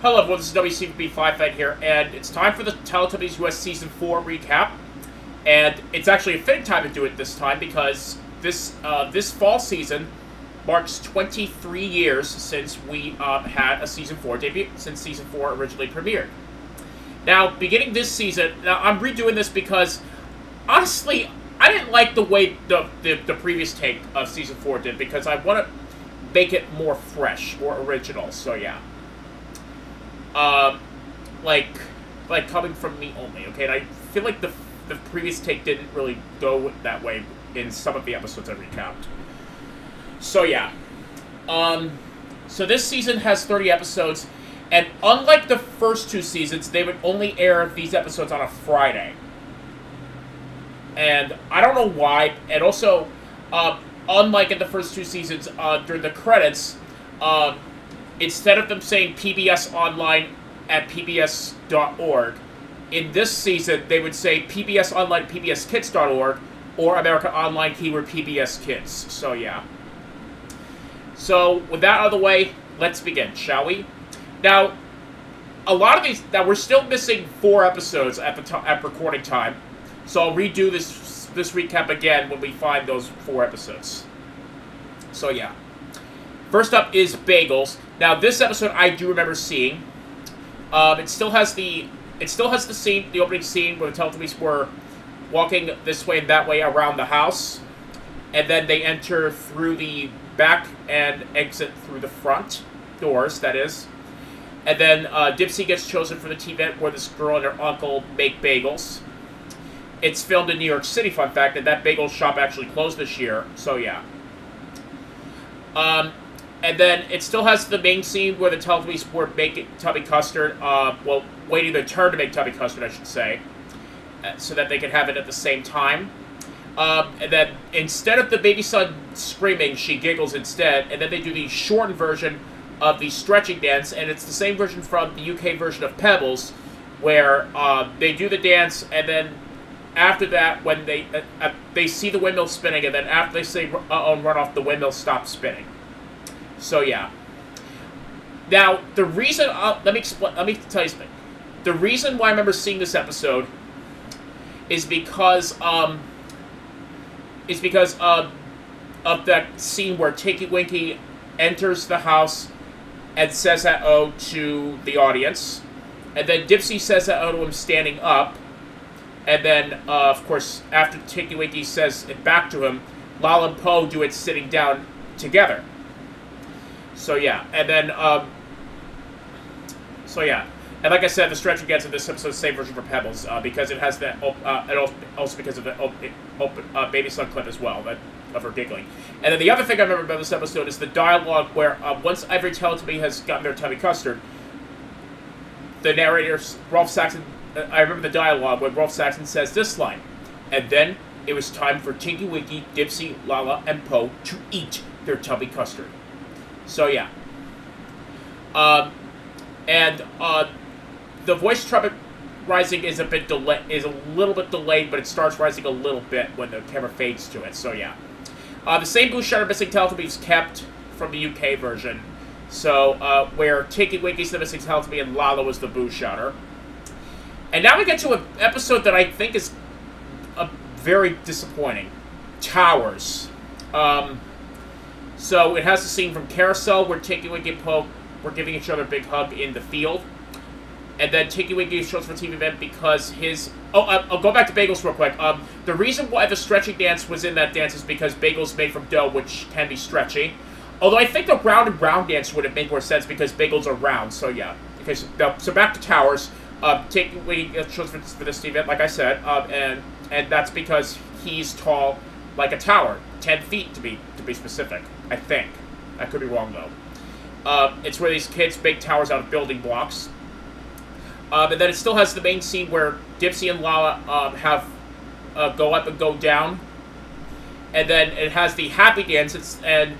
Hello everyone, this is WCB5 Fed here, and it's time for the Teletubbies US Season 4 recap. And it's actually a fitting time to do it this time because this fall season marks 23 years since we had a Season 4 debut, since Season 4 originally premiered. Now, beginning this season, now I'm redoing this because, honestly, I didn't like the way the previous take of Season 4 did, because I want to make it more fresh, more original, so yeah. Like coming from me only, okay? And I feel like the previous take didn't really go that way in some of the episodes I recapped. So yeah. So this season has 30 episodes, and unlike the first two seasons, they would only air these episodes on a Friday. And I don't know why, and also, unlike in the first two seasons, during the credits, instead of them saying PBS Online at pbs.org, in this season, they would say PBS Online at pbskids.org, or America Online keyword PBS Kids. So, yeah. So, with that out of the way, let's begin, shall we? Now, a lot of these... Now, we're still missing 4 episodes at recording time, so I'll redo this recap again when we find those 4 episodes. So, yeah. First up is Bagels. Now, this episode I do remember seeing. It still has the scene, the opening scene where the Teletubbies were walking this way and that way around the house, and then they enter through the back and exit through the front doors. That is, and then Dipsy gets chosen for the tea event where this girl and her uncle make bagels. It's filmed in New York City, fun fact, and that bagel shop actually closed this year. So yeah. And then it still has the main scene where the Teletubbies were making Tubby Custard, well, waiting their turn to make Tubby Custard, I should say, so that they could have it at the same time. And then instead of the baby son screaming, she giggles instead, and then they do the shortened version of the stretching dance, and it's the same version from the UK version of Pebbles, where they do the dance, and then after that, when they see the windmill spinning, and then after they say, uh-oh, and run off, the windmill stops spinning. So, yeah. Now, the reason... let me tell you something. The reason why I remember seeing this episode is because of that scene where Tinky Winky enters the house and says "uh-oh" to the audience. And then Dipsy says "uh-oh" to him standing up. And then, of course, after Tinky Winky says it back to him, Lala and Po do it sitting down together. So yeah, and then, and like I said, the stretcher gets in this episode the same version for Pebbles, because it has that, and also because of the baby son clip as well, of her giggling. And then the other thing I remember about this episode is the dialogue where, once every Teletubby has gotten their Tubby Custard, the narrator, Rolf Saxon, I remember the dialogue when Rolf Saxon says this line, and then it was time for Tinky Winky, Dipsy, Lala, and Po to eat their Tubby Custard. So yeah, the voice trumpet rising is a little bit delayed, but it starts rising a little bit when the camera fades to it. So yeah, the same boo shutter missing Teletubbies kept from the UK version. So where Tinky Winky's the missing Teletubby and Lala was the boo shutter. And now we get to an episode that I think is very disappointing. Towers. So it has a scene from Carousel where Tinky Winky and Po were giving each other a big hug in the field. And then Tinky Winky shows for a TV event because his... Oh, I'll go back to Bagels real quick. The reason why the stretching dance was in that dance is because Bagels made from dough, which can be stretchy. Although I think the round and round dance would have made more sense because Bagels are round, so yeah. Okay, so back to Towers. Tinky Winky shows for this TV event, like I said, and that's because he's tall like a tower. 10 feet to be specific, I think. I could be wrong though. It's where these kids make towers out of building blocks. And then it still has the main scene where Dipsy and Lala have go up and go down. And then it has the happy dance. And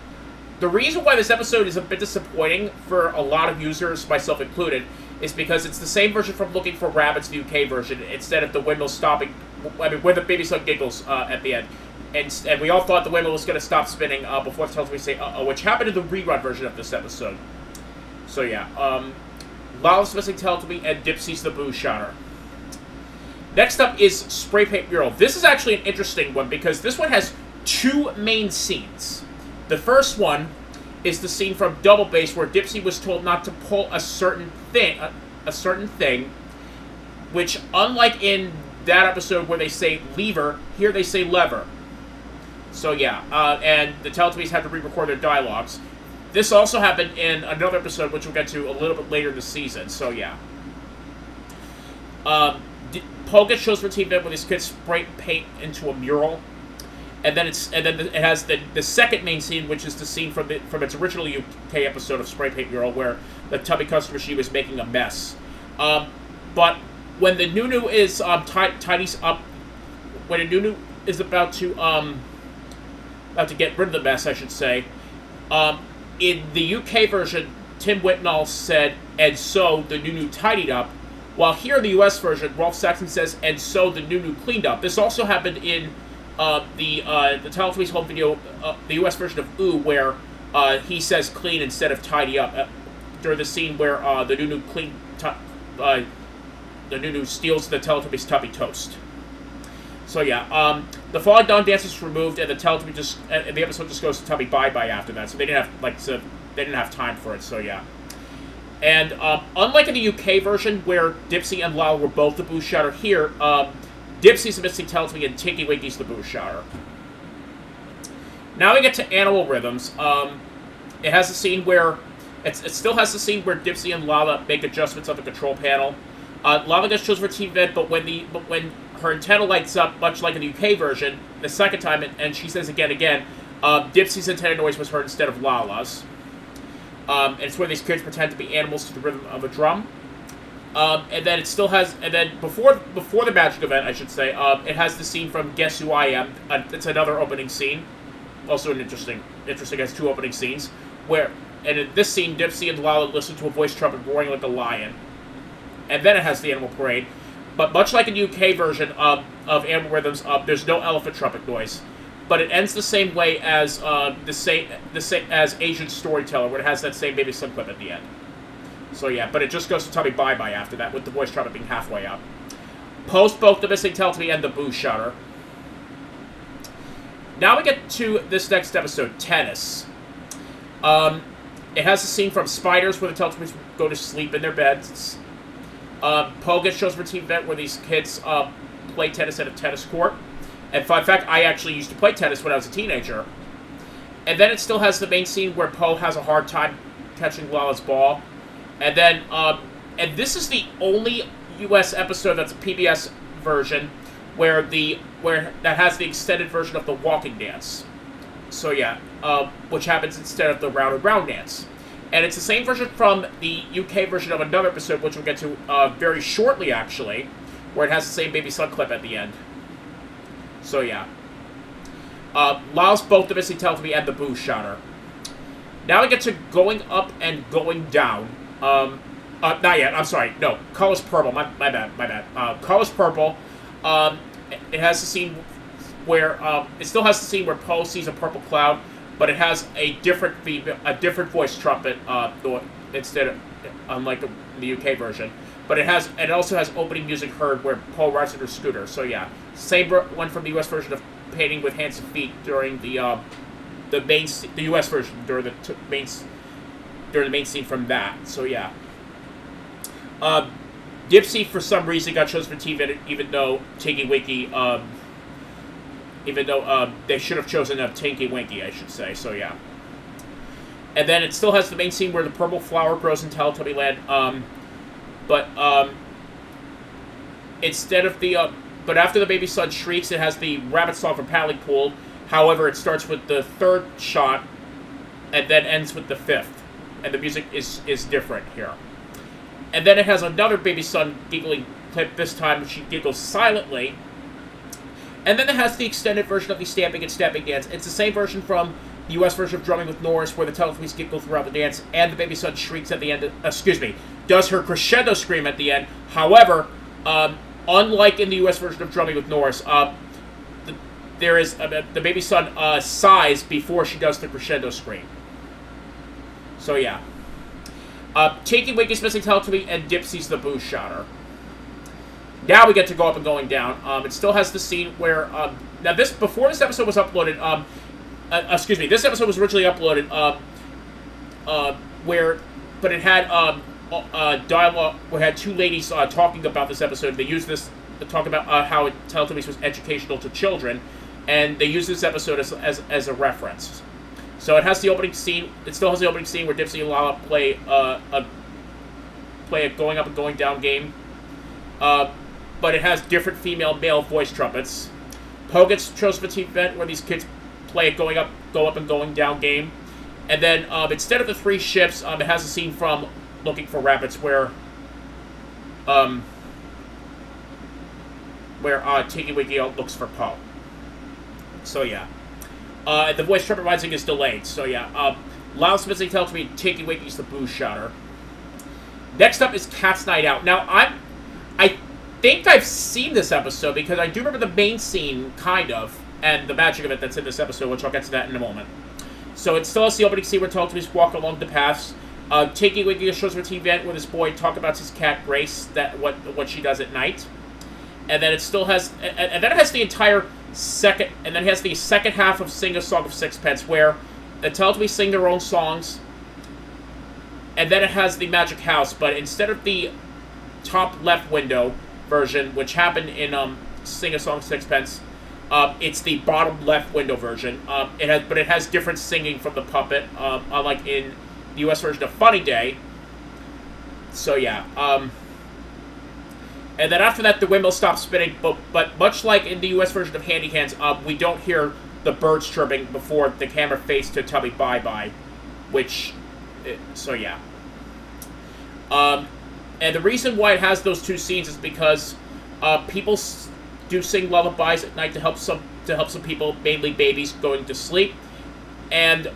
the reason why this episode is a bit disappointing for a lot of users, myself included, is because it's the same version from Looking for Rabbits, the UK version, instead of the windmill stopping, I mean, where the baby son giggles at the end. And we all thought the windmill was going to stop spinning before it tells me to say uh-oh, which happened in the rerun version of this episode. So yeah, Lala's Missing Teletubby, and Dipsy's the Boo Shouter. Next up is Spray Paint Mural. This is actually an interesting one because this one has two main scenes. The first one is the scene from Double Bass where Dipsy was told not to pull a certain thing, which, unlike in that episode where they say lever, here they say lever. So yeah, and the Teletubbies had to re-record their dialogues. This also happened in another episode, which we'll get to a little bit later this season. So yeah. Poe gets chosen for TV where these kids spray paint into a mural, and then it has the second main scene, which is the scene from its original UK episode of Spray Paint Mural, where the Tubby customer she was making a mess. But when the Nunu is tidies up, when a Nunu is about to get rid of the mess, I should say, in the UK version, Tim Whitnall said, "And so the Nunu tidied up." While here in the U.S. version, Rolf Saxon says, "And so the Nunu cleaned up." This also happened in the Teletubbies home video, the U.S. version of Ooh, where he says "clean" instead of "tidy up" during the scene where the Nunu the Nunu steals the Teletubbies' Tubby Toast. So yeah, the Falling Down dance is removed, and the Teletubby the episode just goes to Tubby Bye Bye after that. So they didn't have time for it. So yeah. And unlike in the UK version, where Dipsy and Lyle were both the Boo Shouter, here, Dipsy's the Missing Teletubby and Tinky Winky's the Boo Shouter. Now we get to Animal Rhythms. It has a scene where... It still has the scene where Dipsy and Lala make adjustments on the control panel. Lala gets chosen for TV Ed, but when her antenna lights up, much like in the UK version, the second time, and she says again, Dipsy's antenna noise was heard instead of Lala's. And it's where these kids pretend to be animals to the rhythm of a drum. And then it still has, and then before the magic event, I should say, it has the scene from Guess Who I Am. It's another opening scene, also an interesting. It has two opening scenes and in this scene, Dipsy and Lala listen to a voice trumpet roaring like a lion, and then it has the animal parade. But much like in the UK version of Animal Rhythms, there's no elephant trumpet noise. But it ends the same way as as Asian Storyteller, where it has that same Baby Slim clip at the end. So yeah, but it just goes to Tubby Bye Bye after that, with the voice trumpet being halfway up. Post both the Missing Teletubby and the Boo Shouter. Now we get to this next episode, Tennis. It has a scene from Spiders where the Teletubbies go to sleep in their beds. Poe gets chosen for team event where these kids play tennis at a tennis court. And fun fact, I actually used to play tennis when I was a teenager. And then it still has the main scene where Poe has a hard time catching Lala's ball. And then, and this is the only U.S. episode that's a PBS version where that has the extended version of the walking dance. So yeah, which happens instead of the round and round dance. And it's the same version from the UK version of another episode, which we'll get to very shortly, actually, where it has the same Baby Sun clip at the end. So yeah. Lyle's both the Missing Teletubby and the Boo Shouter. Now we get to going up and going down. Not yet, I'm sorry. No, Color's Purple. My bad. Color's Purple. It has the scene where, it still has the scene where Poe sees a purple cloud, but it has a different voice trumpet, instead of, unlike the UK version. But it also has opening music heard where Poe rides on her scooter. So yeah, same one from the US version of Painting with Hands and Feet during the US version during the main scene from that. So yeah, Dipsy for some reason got chosen for TV, even though Tinky Winky, they should have chosen Tinky Winky, I should say. So yeah, and then it still has the main scene where the purple flower grows in Teletubby Land. But instead of but after the Baby Sun shrieks, it has the rabbit song from Paddling Pool. However, it starts with the third shot and then ends with the fifth, and the music is different here. And then it has another Baby Sun giggling clip. This time she giggles silently. And then it has the extended version of the Stamping and Stepping dance. It's the same version from the U.S. version of Drumming with Norris, where the Teletubbies giggle throughout the dance, and the Baby Sun shrieks at the end. Does her crescendo scream at the end. However, unlike in the U.S. version of Drumming with Norris, there is the Baby Sun sighs before she does the crescendo scream. So yeah. Tinky Winky's Missing Teletubby, and Dipsy's the Boo Shotter. Now we get to Go Up and Going Down. It still has the scene where, now before this episode was uploaded, excuse me, this episode was originally uploaded, but it had, dialogue, we had two ladies, talking about this episode. They used this to talk about, how Teletubbies was educational to children, and they used this episode as a reference. So it has the opening scene, it still has the opening scene where Dipsy and Lala play a going up and going down game. But it has different female-male voice trumpets. Poe gets chosen for the event where these kids play a go up and going down game. And then, instead of the three ships, it has a scene from Looking for Rabbits where Tinky Winky looks for Poe. So, yeah. The voice trumpet rising is delayed. So, yeah. Lala's Missing Teletubby, Tinky Winky's the Boo Shotter. Next up is Cat's Night Out. Now, I think I've seen this episode because I do remember the main scene, kind of, and the magic of it that's in this episode, which I'll get to that in a moment. So it still has the opening scene where Teletubbies walk along the paths. Tinky Winky shows her TV event with his boy, talk about his cat Grace, what she does at night. And then it still has, and then it has the entire second, and then it has the second half of Sing a Song of Sixpence, where the Teletubbies sing their own songs. And then it has the Magic House, but instead of the top left window version, which happened in Sing a Song of Sixpence, it's the bottom left window version. It has different singing from the puppet, unlike in the U.S. version of Funny Day. So yeah. And then after that, the windmill stops spinning. But much like in the U.S. version of Handy Hands, we don't hear the birds chirping before the camera fades to Tubby Bye Bye, which. So yeah. And the reason why it has those two scenes is because people do sing lullabies at night to help some people, mainly babies, going to sleep, and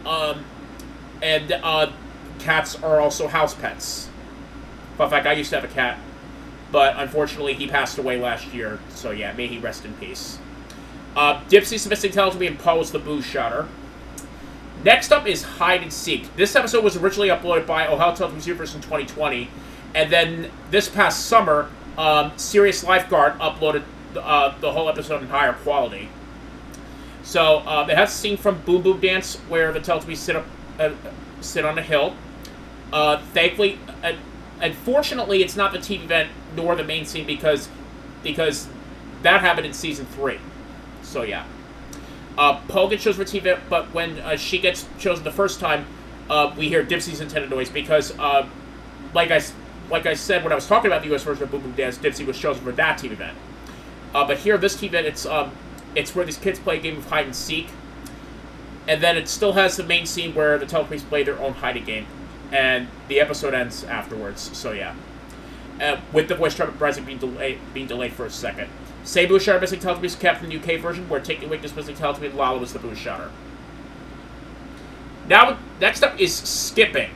cats are also house pets. In fact, I used to have a cat, but unfortunately he passed away last year. So yeah, may he rest in peace. Dipsy's Missing Teletubby and Poe's the Boo Shotter. Next up is Hide and Seek. This episode was originally uploaded by Ohio Teletubbies Universe in 2020, and then this past summer, Serious Lifeguard uploaded the whole episode in higher quality. So it has a scene from Boom Boom Dance where the Teletubbies sit on a hill. Thankfully, unfortunately, it's not the TV event nor the main scene because that happened in season 3. So yeah. Poe gets chosen for TV, but when she gets chosen the first time, we hear Dipsy's intended noise because, like I said when I was talking about the U.S. version of Boom Boom Dance, Dipsy was chosen for that TV event. But here, this TV event, it's where these kids play a game of hide and seek, and then it still has the main scene where the Teletubbies play their own hiding game, and the episode ends afterwards. So yeah, with the voice trumpet rising being delayed for a second. Say Boo Shotter Missing Teletubbies kept in the UK version, where Tinky Winky's Missing Teletubby and Lala was the Boo Shotter. Now, next up is Skipping.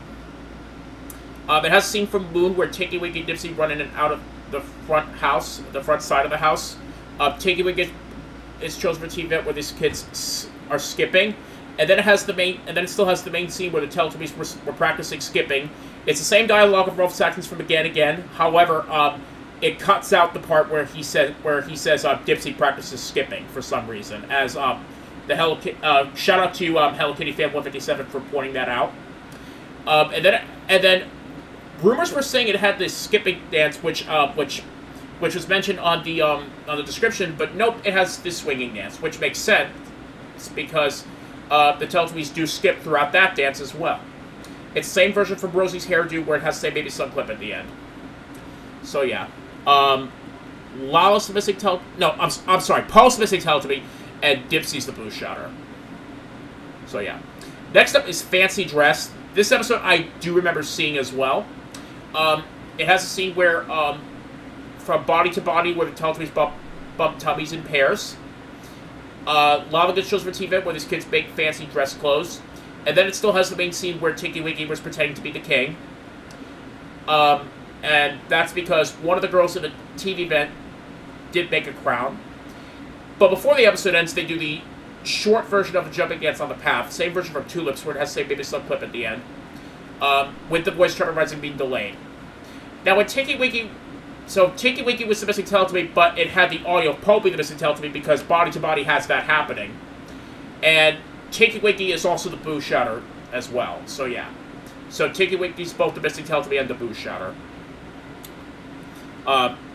It has a scene from Moon where Tinky Winky and Dipsy run in and out of the front side of the house. Tinky Winky is chosen for TV event where these kids are skipping, and then it still has the main scene where the Teletubbies were practicing skipping. It's the same dialogue of Rolf Saxon's from Again. However, it cuts out the part where he says Dipsy practices skipping for some reason. As the shout out to Hello Kitty Fan 157 for pointing that out. And then rumors were saying it had this skipping dance, which was mentioned on the description, but nope, it has this swinging dance, which makes sense because the Teletubbies do skip throughout that dance as well. It's the same version from Rosie's Hairdo where it has the same Baby Sun clip at the end. So yeah. Lala's the Missing Teletubby. No, I'm sorry. Poe's the Missing Teletubby, and Dipsy's the Boo Shotter. So yeah. Next up is Fancy Dress. This episode I do remember seeing as well. It has a scene where from body to body where the Teletubbies bump tummies in pairs. Lala gets chosen for TV where these kids make fancy dress clothes, and then it still has the main scene where Tinky Winky was pretending to be the king. And that's because one of the girls in the TV event did make a crown. But before the episode ends, they do the short version of the jumping dance on the path. Same version from Tulips, where it has the same Baby Sun clip at the end. with the voice travel rising being delayed. Now, when Tinky Winky... So, Tinky Winky was the missing Teletubby, but it had the audio of Poe being the missing Teletubby because Body to Body has that happening. And Tinky Winky is also the Boo Shouter as well. So, yeah. So, Tinky Winky's both the missing Teletubby and the Boo Shouter.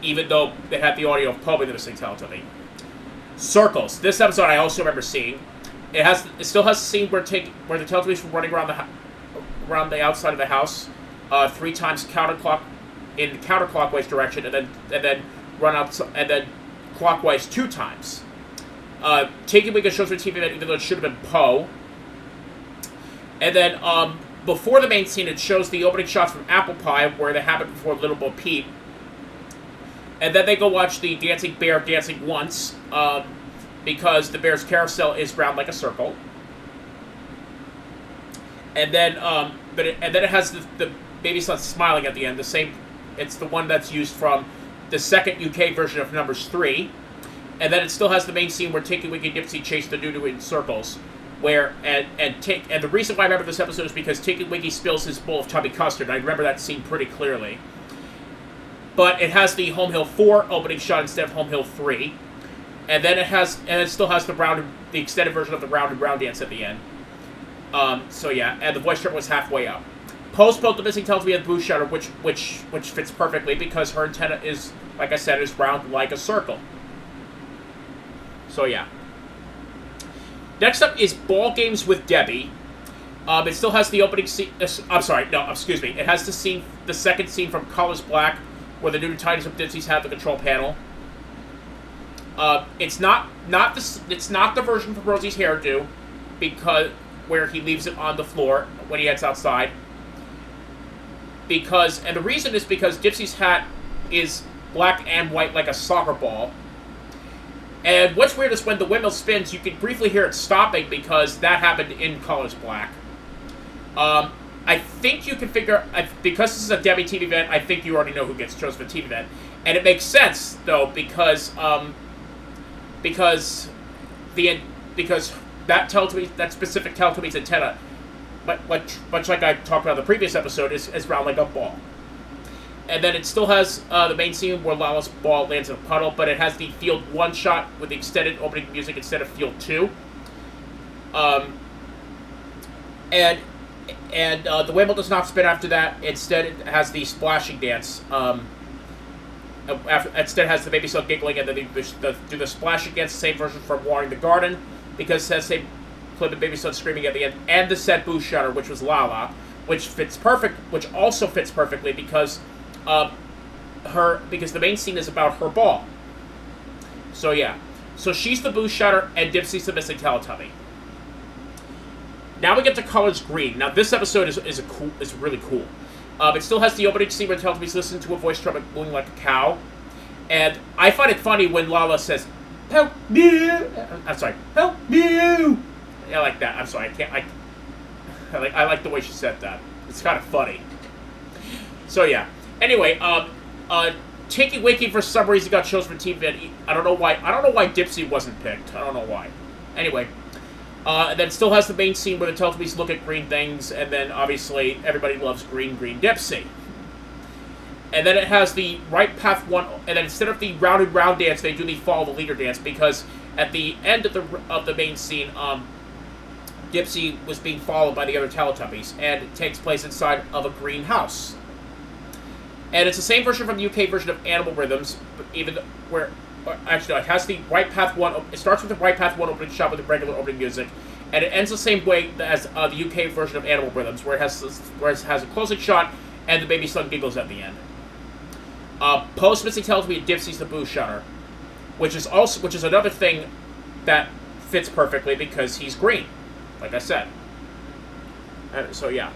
Even though it had the audio of Poe being the missing Teletubby. Circles. This episode I also remember seeing. It still has a scene where the Teletubbies were running around the outside of the house 3 times in the counterclockwise direction, and then run out and then clockwise 2 times. Tinky Winky shows for TV event, even though it should have been Poe. And then before the main scene, it shows the opening shots from Apple Pie, where they happened before Little Bo Peep. And then they go watch the dancing bear dancing once, because the bear's carousel is round like a circle. And then, it has the baby son smiling at the end. It's the one that's used from the second UK version of Numbers 3. And then it still has the main scene where Tinky Winky and Dipsy chase the doo-doo in circles. And the reason why I remember this episode is because Tinky Winky spills his bowl of tubby custard. I remember that scene pretty clearly. But it has the Home Hill 4 opening shot instead of Home Hill 3. And then it still has the extended version of the round and round dance at the end. So yeah, and the voice trip was halfway up. Post both the missing Teletubby and the Boo Shouter, which fits perfectly because her antenna is, like I said, is round like a circle. So yeah. Next up is Ball Games with Debbie. It still has the opening scene. I'm sorry, no, excuse me. It has the second scene from Colors Black, where the new Titans of Dipsy's have the control panel. It's not the version from Rosie's hairdo, where he leaves it on the floor when he heads outside. And the reason is because Dipsy's hat is black and white like a soccer ball. And what's weird is when the windmill spins, you can briefly hear it stopping because that happened in Colors Black. I think you can because this is a Debbie TV event, I think you already know who gets chosen for TV event. And it makes sense, though, because that specific Teletubbies antenna, much like I talked about in the previous episode, is round like a ball. And then it still has the main scene where Lala's ball lands in a puddle, but it has the Field 1 shot with the extended opening music instead of Field 2. And the windmill does not spin after that. Instead, it has the splashing dance. Instead, it has the baby son giggling, and then they do the splashing dance, the same version from Watering the Garden, because it has the same clip of baby son screaming at the end, and the said Boo Shouter, which was Lala, which also fits perfectly because the main scene is about her ball. So yeah, so she's the Boo Shouter, and Dipsy's the missing Teletubby. Now we get to Colors Green. Now this episode is really cool. It still has the opening scene where Teletubbies listen to a voice trumpet mooing like a cow, and I find it funny when Lala says, "Help me!" I'm sorry, "Help me!" I like that. I'm sorry, I like the way she said that. It's kind of funny. So yeah. Anyway, Tinky Winky for some reason got chosen for TV event. I don't know why Dipsy wasn't picked. I don't know why. Anyway. And then it still has the main scene where the Teletubbies look at green things, and then obviously everybody loves Green Dipsy. And then it has the Right Path 1, and then instead of the round and round dance, they do the Follow the Leader dance, because at the end of the main scene, Dipsy was being followed by the other Teletubbies, and it takes place inside of a green house. And it's the same version from the UK version of Animal Rhythms, actually, no, it has the Right Path 1. It starts with the Right Path 1 opening shot with the regular opening music, and it ends the same way as the UK version of Animal Rhythms, where it has a closing shot and the baby son giggles at the end. Post missing Teletubby and Dipsy's the Boo Shouter, which is another thing that fits perfectly because he's green, like I said. So yeah.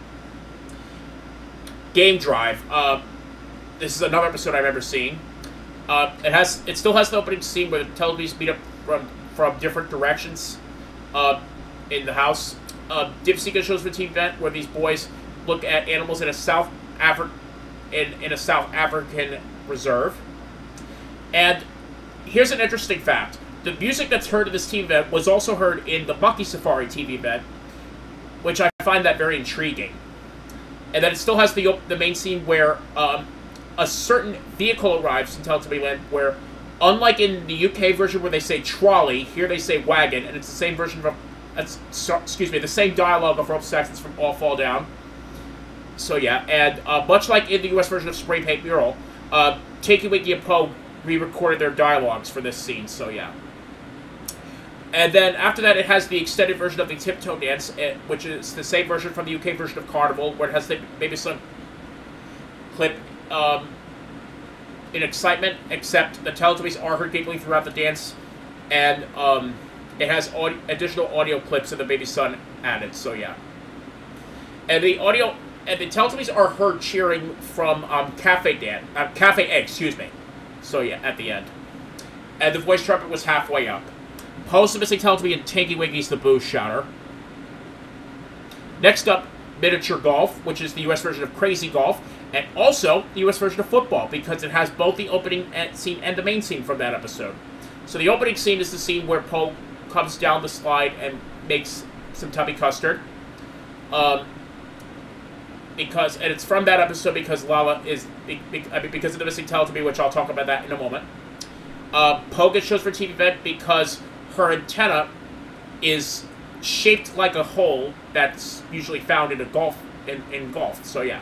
Game Drive. This is another episode I remember seeing. It still has the opening scene where the Teletubbies meet up from different directions in the house. Dipsy gets shows for team event where these boys look at animals in a South African reserve. And here's an interesting fact: the music that's heard in this team event was also heard in the Monkey Safari TV event, which I find that very intriguing. And then it still has the main scene where a certain vehicle arrives in Teletubby Land, where, unlike in the UK version where they say trolley, here they say wagon, and it's the same version of, the same dialogue of Rope Saxons from All Fall Down. So yeah, and much like in the US version of Spray Paint Mural, Tinky Winky and Po re-recorded their dialogues for this scene, so yeah. And then after that, it has the extended version of the Tiptoe Dance, which is the same version from the UK version of Carnival, where it has the Baby Son clip in excitement, except the Teletubbies are heard giggling throughout the dance, and it has additional audio clips of the Baby Son added, so yeah. And the Teletubbies are heard cheering from Cafe Egg, excuse me. So yeah, at the end. And the voice trumpet was halfway up. Post the Missing Teletubby and Tinky Winky's The Boo Shouter. Next up, Miniature Golf, which is the US version of Crazy Golf, and also the US version of Football, because it has both the opening scene and the main scene from that episode. So the opening scene is the scene where Po comes down the slide and makes some tubby custard. And it's from that episode because Lala is, because of the Missing Teletubby, which I'll talk about that in a moment. Po gets chosen for TV event because her antenna is shaped like a hole that's usually found in a golf, in golf, so yeah.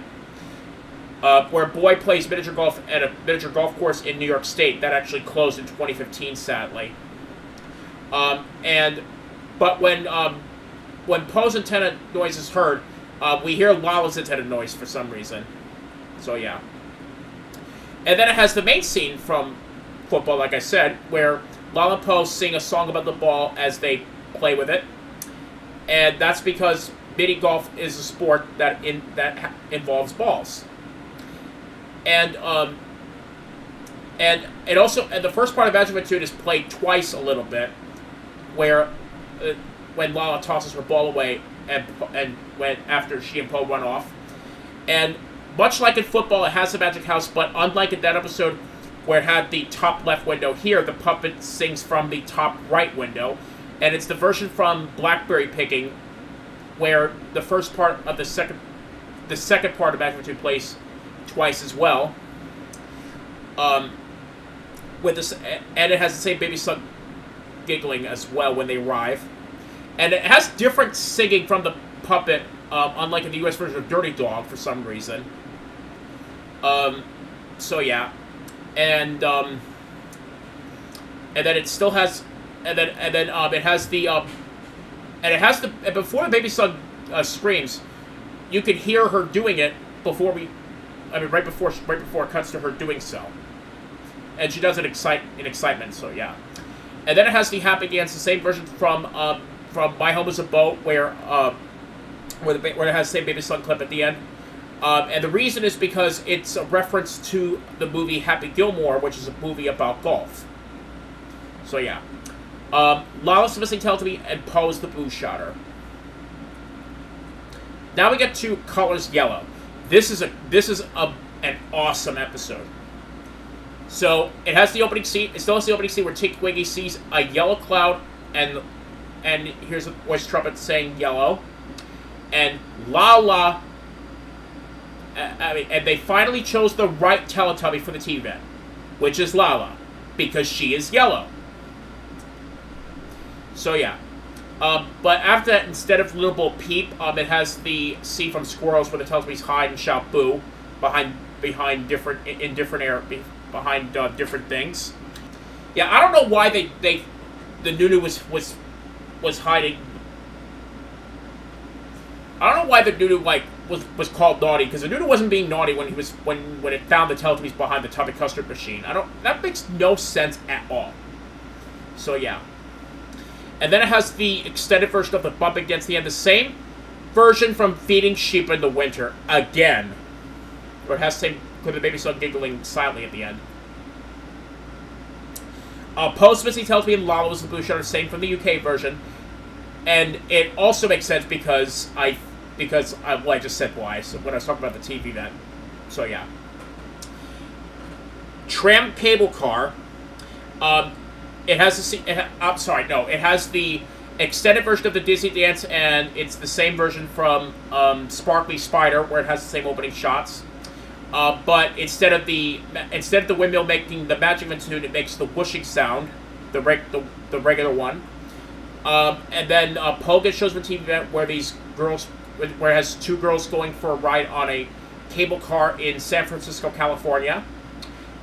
Where a boy plays miniature golf at a miniature golf course in New York State. That actually closed in 2015, sadly. But when Poe's antenna noise is heard, we hear Lala's antenna noise for some reason. So yeah. And then it has the main scene from Football, like I said, where Lala and Poe sing a song about the ball as they play with it. And that's because mini golf is a sport that involves balls. And the first part of Adjuvatude is played twice a little bit, where when Lala tosses her ball away and when after she and Po run off. And much like in Football, it has the magic house, but unlike in that episode where it had the top left window, here the puppet sings from the top right window, and it's the version from Blackberry Picking, where the first part of the second part of Adjuvatude plays twice as well. With this, and it has the same Baby Son giggling as well when they arrive, and it has different singing from the puppet, unlike in the U.S. version of Dirty Dog for some reason. So yeah, and then it still has, and then it has the and before the Baby Son screams, you can hear her doing it right before it cuts to her doing so. And she does it in excitement, so yeah. And then it has the Happy Dance, the same version from My Home is a Boat, where it has the same Baby Son clip at the end. And the reason is because it's a reference to the movie Happy Gilmore, which is a movie about golf. So yeah. Lala's the Missing Teletubby and Poe's The Boo Shouter. Now we get to Colors Yellow. This is an awesome episode. So it has the opening scene. It still has the opening scene where Tinky Winky sees a yellow cloud, and here's a voice trumpet saying yellow, and Lala. And they finally chose the right Teletubby for the TV event, which is Lala, because she is yellow. So yeah. But after that, instead of Little Bo Peep, it has the scene from Squirrels where the Teletubbies hide and shout "boo" behind different things. Yeah, I don't know why the Nunu was hiding. I don't know why the Nunu was called naughty, because the Nunu wasn't being naughty when it found the Teletubbies behind the Tubby Custard machine. That makes no sense at all. So yeah. And then it has the extended version of the bump against the end, the same version from Feeding Sheep in the Winter, again. Where it has the same clip of the Baby Son giggling silently at the end. Post Missing Teletubby and Lala was the Boo Shouter, same from the UK version. And it also makes sense because I just said why, so when I was talking about the TV event. So yeah. Tram Cable Car. It has the extended version of the Disney dance, and it's the same version from Sparkly Spider, where it has the same opening shots. But instead of the windmill making the magic tune, it makes the whooshing sound, the regular one. And then Poe gets shows for TV event where these girls, where it has two girls going for a ride on a cable car in San Francisco, California.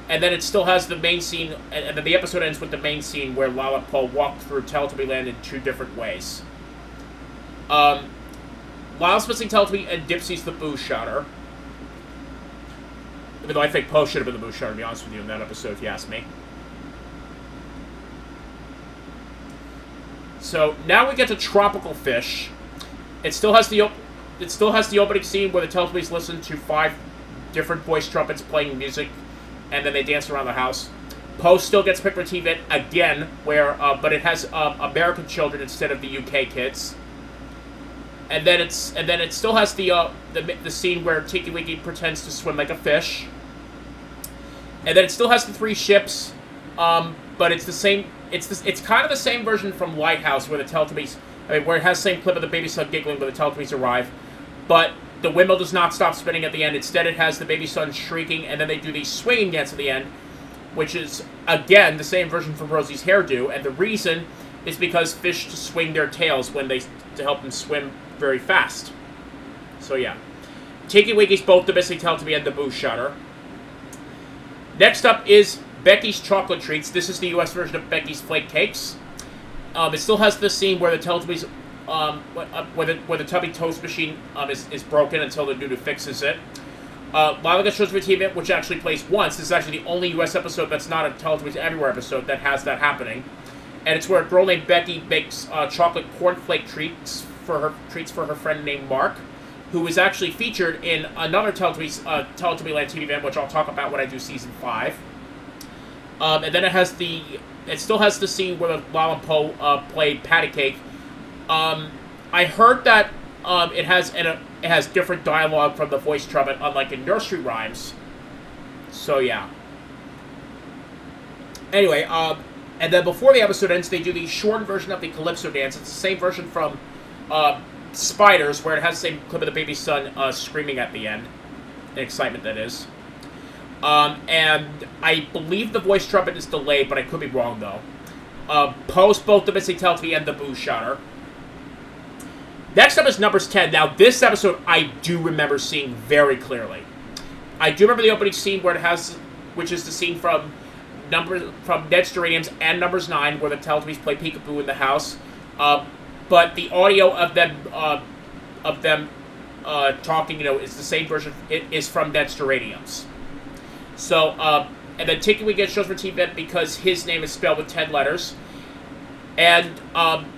And then it still has the main scene, and then the episode ends with the main scene where Lala and Poe walk through Teletubby Land in two different ways. Lala's missing Teletubby, and Dipsy's the Boo Shouter. Even though I think Poe should have been the Boo Shouter, to be honest with you, in that episode, if you ask me. So now we get to Tropical Fish. It still has the opening scene where the Teletubbies listen to 5 different voice trumpets playing music, and then they dance around the house. Poe still gets picked for TV again, where but it has American children instead of the UK kids. And then it still has the scene where Tiki Wiki pretends to swim like a fish. And then it still has the 3 ships, but it's the same. It's kind of the same version from Lighthouse, where the Teletubbies, where it has the same clip of the baby son giggling when the Teletubbies arrive, but the windmill does not stop spinning at the end. Instead, it has the baby son shrieking, and then they do the swinging dance at the end, which is, again, the same version from Rosie's hairdo, and the reason is because fish swing their tails to help them swim very fast. So, yeah. Tiki Wiki's both the missing Teletubby and the Boo Shouter. Next up is Becky's Chocolate Treats. This is the US version of Becky's Flake Cakes. It still has the scene where the Teletubbies, where the Tubby Toast Machine is broken until the Nudu fixes it. Lila gets shows for TV, which actually plays once. This is actually the only US episode that's not a Teletubbies Everywhere episode that has that happening. And it's where a girl named Becky makes chocolate cornflake treats for her friend named Mark, who is actually featured in another Teletubby Land TV event, which I'll talk about when I do season 5. And then it still has the scene where Lala and Poe played Patty Cake. I heard that it has different dialogue from the voice trumpet, unlike in nursery rhymes. So yeah. Anyway, and then before the episode ends, they do the shortened version of the Calypso dance. It's the same version from Spiders, where it has the same clip of the baby son screaming at the end. The excitement, that is. And I believe the voice trumpet is delayed, but I could be wrong, though. Post both the missing Teletubby and the Boo Shouter. Next up is Numbers 10. Now, this episode I do remember seeing very clearly. I do remember the opening scene where it has, which is the scene from Ned's Geraniums and Numbers 9, where the Teletubbies play peekaboo in the house. But the audio of them talking, is the same version. It is from Ned's Geraniums. So, and then Tiki Wiki gets shows for TV because his name is spelled with 10 letters. And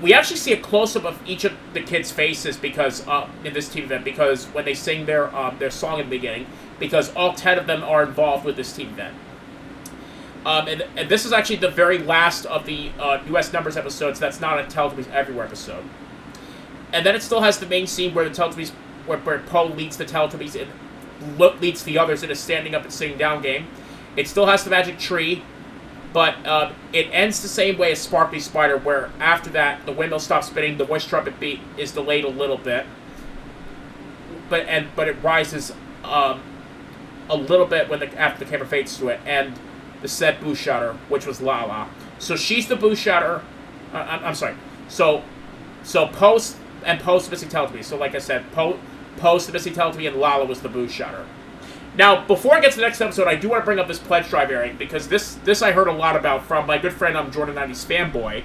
we actually see a close-up of each of the kids' faces because in this TV event, because when they sing their song in the beginning, because all 10 of them are involved with this TV event. And this is actually the very last of the U.S. Numbers episodes that's not a Teletubbies Everywhere episode. And then it still has the main scene where the Teletubbies, where Poe leads the Teletubbies and leads the others in a standing up and sitting down game. It still has the magic tree. But it ends the same way as Sparkly Spider, where after that, the windmill stops spinning, the voice trumpet beat is delayed a little bit. But it rises a little bit after the camera fades to it, and the said Boo Shouter, which was Lala. So she's the Boo Shouter. I'm sorry. So Post and Post the missing Teletubby. So like I said, Post the missing Teletubby and Lala was the Boo Shouter. Now, before I get to the next episode, I do want to bring up this pledge drive airing, because this I heard a lot about from my good friend Jordan90's fanboy.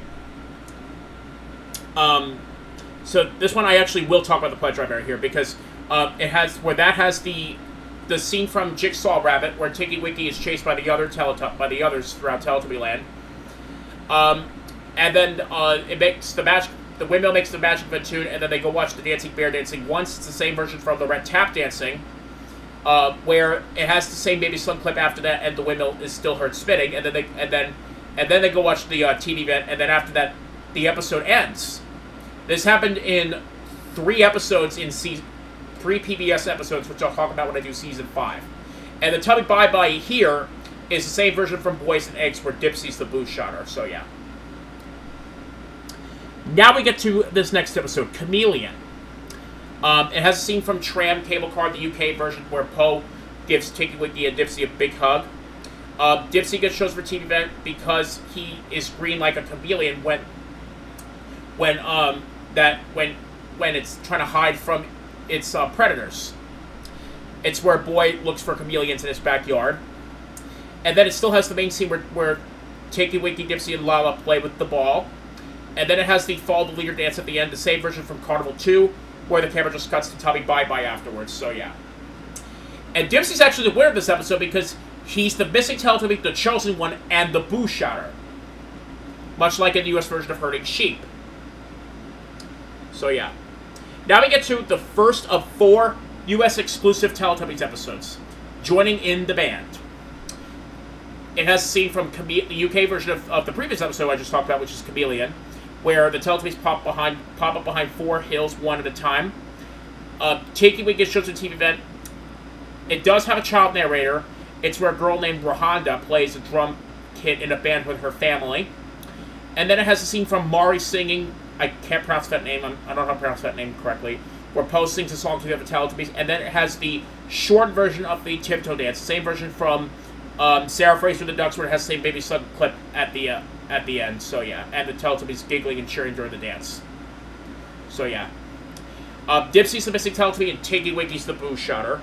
So this one I actually will talk about the pledge drive airing here, because it has the scene from Jigsaw Rabbit where Tiki Wiki is chased by the others throughout Teletubby Land. And then it makes the windmill makes the magic of a tune, and then they go watch the Dancing Bear dancing once. It's the same version from the Red Tap dancing. Where it has the same baby son clip after that, and the windmill is still heard spinning, and then they go watch the TV event, and then after that, the episode ends. This happened in 3 episodes in 3 PBS episodes, which I'll talk about when I do season 5. And the Tubby Bye Bye here is the same version from Boys and Eggs, where Dipsy's the Boo Shouter. So yeah. Now we get to this next episode, Chameleon. It has a scene from Tram Cable Car, the UK version, where Poe gives Tinky Winky and Dipsy a big hug. Dipsy gets chosen for TV event because he is green like a chameleon when it's trying to hide from its predators. It's where Boy looks for chameleons in his backyard. And then it still has the main scene where Tinky Winky, Dipsy, and Lala play with the ball. And then it has the Follow the Leader dance at the end, the same version from Carnival 2, where the camera just cuts to Tubby Bye-Bye afterwards, so yeah. And Dipsy's actually the winner of this episode because he's the missing Teletubby, the chosen one, and the Boo Shouter. Much like in the US version of Herding Sheep. So yeah. Now we get to the first of 4 US exclusive Teletubbies episodes. Joining in the band. It has a scene from the UK version of the previous episode I just talked about, which is Chameleon, where the Teletubbies pop up behind 4 hills one at a time. Tinky Winky gets chosen TV event. It does have a child narrator. It's where a girl named Rohanda plays a drum kit in a band with her family. And then it has a scene from Mari singing, I can't pronounce that name, I don't know how to pronounce that name correctly, where Poe sings a song to the other Teletubbies. And then it has the short version of the Tiptoe dance, the same version from Sarah Fraser the Ducks, where it has the same Baby Slug clip at the end. So yeah, and the Teletubbies giggling and cheering during the dance. So yeah. Dipsy's the missing Teletubby, and Tinky Winky's the Boo Shouter.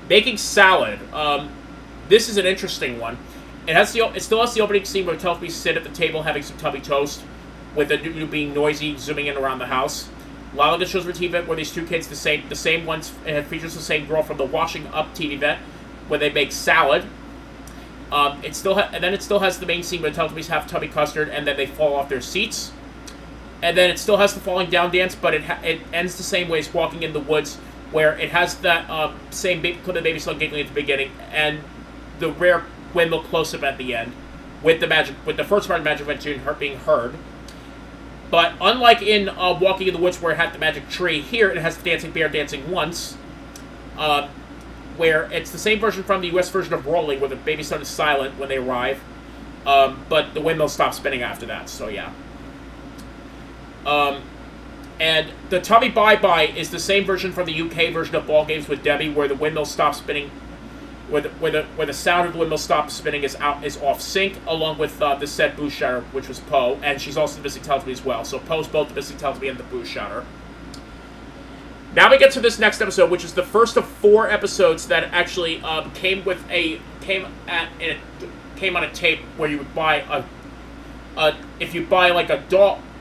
Making salad. This is an interesting one. It still has the opening scene where Teletubbies sit at the table having some tubby toast, with the new being noisy, zooming in around the house. Lala gets shows for TV event where these 2 kids, the same ones, and it features the same girl from the Washing Up TV event, where they make salad. And then it still has the main scene where the Teletubbies have tubby custard, and then they fall off their seats. And then it still has the falling down dance, but it ends the same way as Walking in the Woods, where it has that same clip of Baby Slug giggling at the beginning, and the rare windmill close-up at the end, with the first part of the Magic Event tune being heard. But unlike in Walking in the Woods, where it had the magic tree, here it has the dancing bear dancing once, where it's the same version from the US version of Rolling, where the baby son is silent when they arrive, but the windmill stops spinning after that, so yeah. And the Tubby Bye-Bye is the same version from the UK version of Ball Games with Debbie, where the windmill stops spinning, where the sound of the windmill stops spinning is off sync, along with the said Boo Shouter, which was Poe, and she's also the missing Teletubby as well. So Poe's both the missing Teletubby and the Boo Shouter. Now we get to this next episode, which is the first of 4 episodes that actually came on a tape where you would buy if you buy like a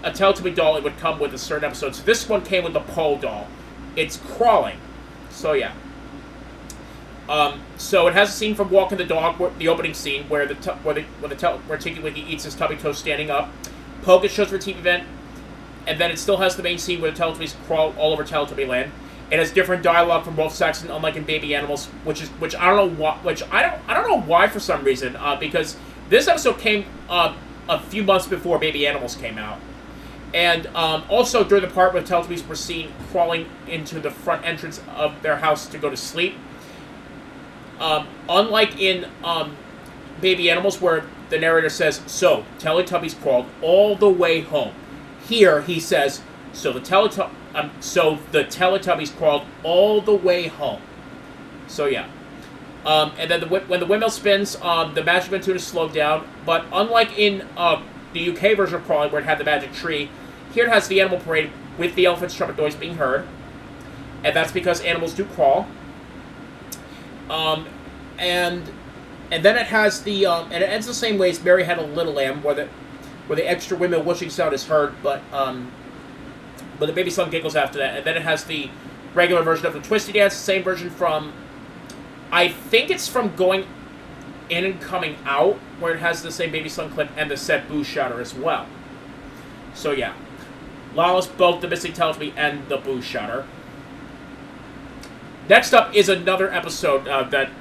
Teletubby doll, it would come with a certain episode. So this one came with the Poe doll. It's crawling. So yeah. So it has a scene from Walking the Dog, the opening scene, where Tinky Winky eats his tubby toast standing up. Poe gets chosen for TV event, and then it still has the main scene where the Teletubbies crawl all over Teletubby Land. It has different dialogue from Wolf Saxon, unlike in Baby Animals, which I don't know why for some reason, because this episode came a few months before Baby Animals came out. And also during the part where the Teletubbies were seen crawling into the front entrance of their house to go to sleep. Unlike in Baby Animals, where the narrator says, "So, Teletubbies crawled all the way home." Here, he says, so the Teletubbies crawled all the way home. So, yeah. And then when the windmill spins, the Magic Event tune is slowed down. But unlike in the UK version of Crawling, where it had the magic tree, here it has the Animal Parade with the elephant's trumpet noise being heard. And that's because animals do crawl. And then it has the and it ends the same way as Mary Had a Little Lamb, where the extra windmill whooshing sound is heard, but the baby son giggles after that. And then it has the regular version of the Twisty Dance, the same version from, I think it's from Going In and Coming Out, where it has the same baby son clip and the said Boo Shouter as well. So yeah, Lala's both the missing Teletubby and the Boo Shouter. Next up is another episode that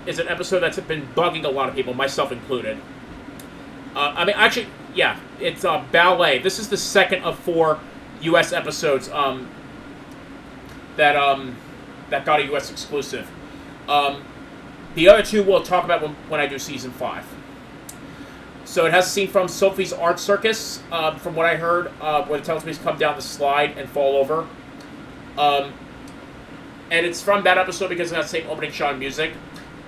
is an episode that's been bugging a lot of people, myself included. I mean, actually, yeah, it's Ballet. This is the second of 4 U.S. episodes that got a U.S. exclusive. The other 2 we'll talk about when I do Season 5. So it has a scene from Sophie's Art Circus, from what I heard, where the Teletubbies come down the slide and fall over. And it's from that episode because it has the same opening shot and music.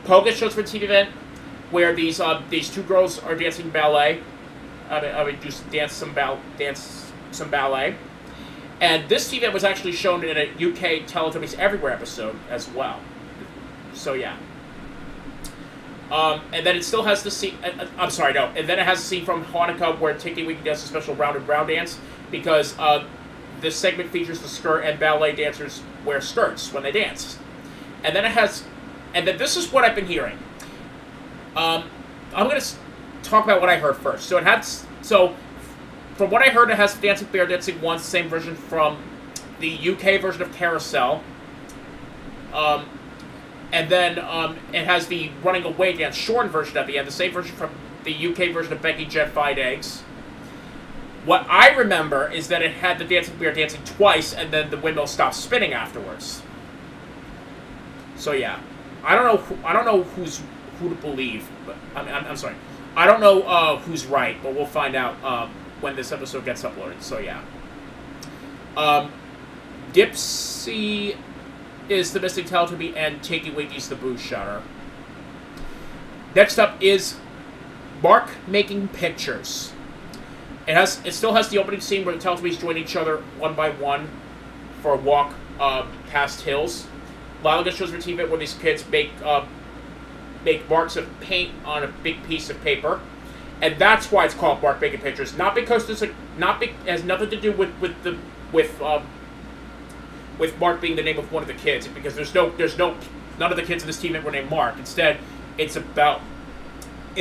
Poga shows for a TV event where these two girls are dancing ballet. Just dance some ballet. And this TV event was actually shown in a UK Teletubbies Everywhere episode as well. So yeah. And then it still has the scene. I'm sorry, no. And then it has a scene from Hanukkah where Tinky Winky does a special round and brown dance because this segment features the skirt and ballet dancers wear skirts when they dance. And then it has, and then this is what I've been hearing. I'm gonna talk about what I heard first. So from what I heard, it has Dancing Bear, Dancing Once, same version from the UK version of Carousel. And then it has the Running Away Dance shortened version at the end, the same version from the UK version of Becky Jet Fried Eggs. What I remember is that it had the Dancing Bear dancing twice, and then the windmill stopped spinning afterwards. So yeah, I don't know who to believe, but I'm sorry, I don't know who's right, but we'll find out when this episode gets uploaded. So yeah, Dipsy is the missing Teletubby, and Tinky Winky's the boo shutter. Next up is Mark making pictures. It still has the opening scene where the Teletubbies join each other one by one for a walk past hills. Lila shows her TV where these kids make marks of paint on a big piece of paper, and that's why it's called Mark making pictures. Not because it has nothing to do with Mark being the name of one of the kids, because none of the kids in this team were named Mark. Instead, it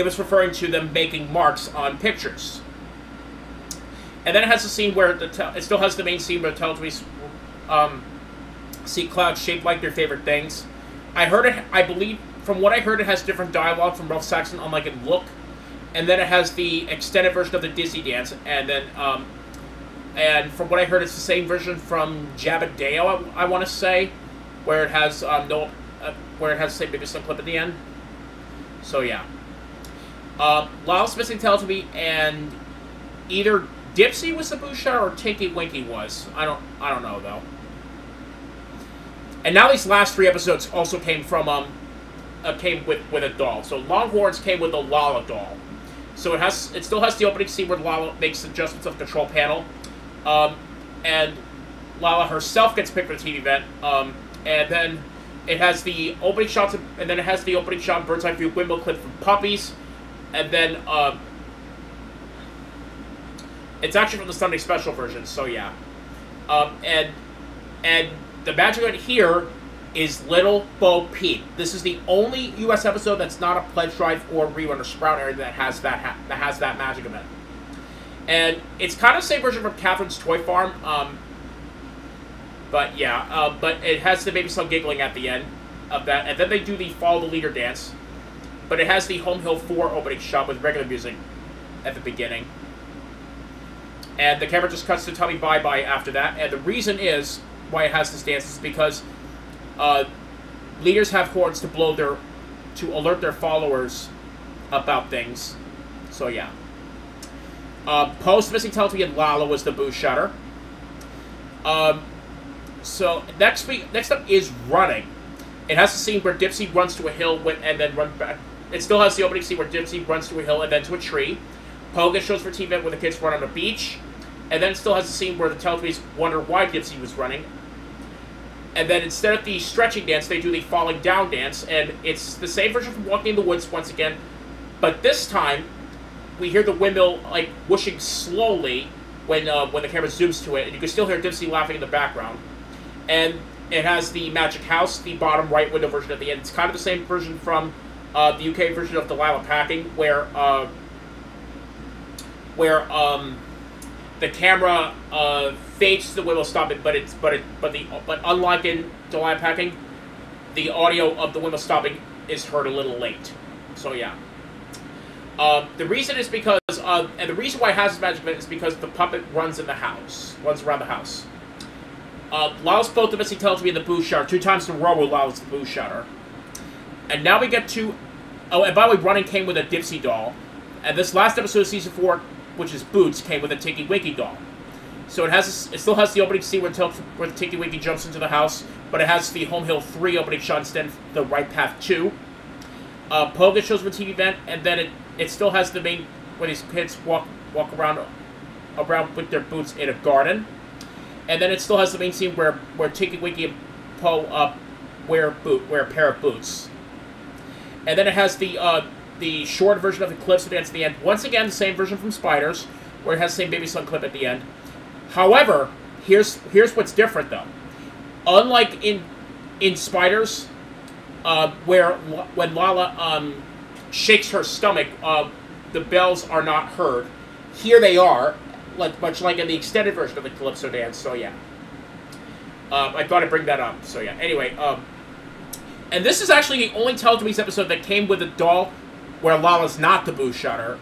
was referring to them making marks on pictures. And then it has a scene where it still has the main scene where the Teletubbies see clouds shaped like their favorite things. I believe, from what I heard, it has different dialogue from Ralph Saxon, unlike in look. And then it has the extended version of the Disney dance, and then and from what I heard, it's the same version from Jabba-Dale, I want to say, where it has where it has the same maybe some clip at the end. So yeah, Lyle's missing Teletubby, and either Dipsy was the boo shutter or Tinky Winky was. I don't know though. And now these last three episodes also came from came with a doll. So Longhorns came with a Lala doll. So it still has the opening scene where Lala makes adjustments of the control panel. And Lala herself gets picked for the TV event, and then it has the opening shots, and then it has the opening shot, bird's eye view windmill clip from Puppies, and then it's actually from the Sunday Special version. So yeah, and the magic right here is Little Bo Peep. This is the only U.S. episode that's not a pledge drive or rerun or sprout area that has that magic event. And it's kind of the same version from Catherine's Toy Farm, but yeah, but it has the baby son giggling at the end of that, and then they do the Follow the Leader dance, but it has the Home Hill 4 opening shot with regular music at the beginning, and the camera just cuts to Tummy Bye Bye after that, and the reason is why it has this dance is because leaders have horns to to alert their followers about things, so yeah. Post missing Teletubby and Lala was the boo shutter. So next up is running. It has a scene where Dipsy runs to a hill and then runs back. It still has the opening scene where Dipsy runs to a hill and then to a tree. Poga shows for TV where the kids run on a beach, and then it still has a scene where the Teletubbies wonder why Dipsy was running. And then instead of the stretching dance, they do the falling down dance, and it's the same version from Walking in the Woods once again, but this time we hear the windmill like whooshing slowly when the camera zooms to it, and you can still hear Dipsy laughing in the background. And it has the Magic House, the bottom right window version at the end. It's kind of the same version from the UK version of Delilah Packing, where the camera fades to the windmill stopping, but unlike in Delilah Packing, the audio of the windmill stopping is heard a little late. So yeah. The reason is because, and the reason why it has this magic event is because the puppet runs around the house. Lyle's both the missing Teletubby and the boo shutter. 2 times in a row Lyle's the boo shutter. And now we get to, oh, and by the way, running came with a Dipsy doll. And this last episode of season 4, which is Boots, came with a Tinky Winky doll. So it still has the opening scene where Tinky Winky jumps into the house, but it has the Home Hill 3 opening shot instead of the Right Path 2. Poga shows up a TV event, and then it still has the main when these kids walk around with their boots in a garden, and then it still has the main scene where Tinky Winky and Po wear a pair of boots, and then it has the short version of the clips at the end. Once again, the same version from Spiders, where it has the same Baby Sun clip at the end. However, here's what's different though. Unlike in Spiders, when Lala shakes her stomach, the bells are not heard. Here they are, much like in the extended version of the Calypso dance. So yeah, I thought I'd bring that up. So yeah. Anyway, and this is actually the only Teletubbies episode that came with a doll where Lala's not the Boo Shutter.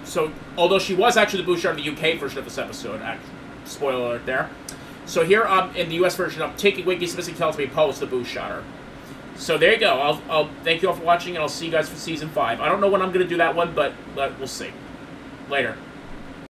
So although she was actually the Boo Shutter in the UK version of this episode, spoiler alert there. So here in the US version of Tinky Winky's Missing Teletubby, Po is the Boo Shutter. So there you go. I'll thank you all for watching, and I'll see you guys for season 5. I don't know when I'm going to do that one, but we'll see. Later.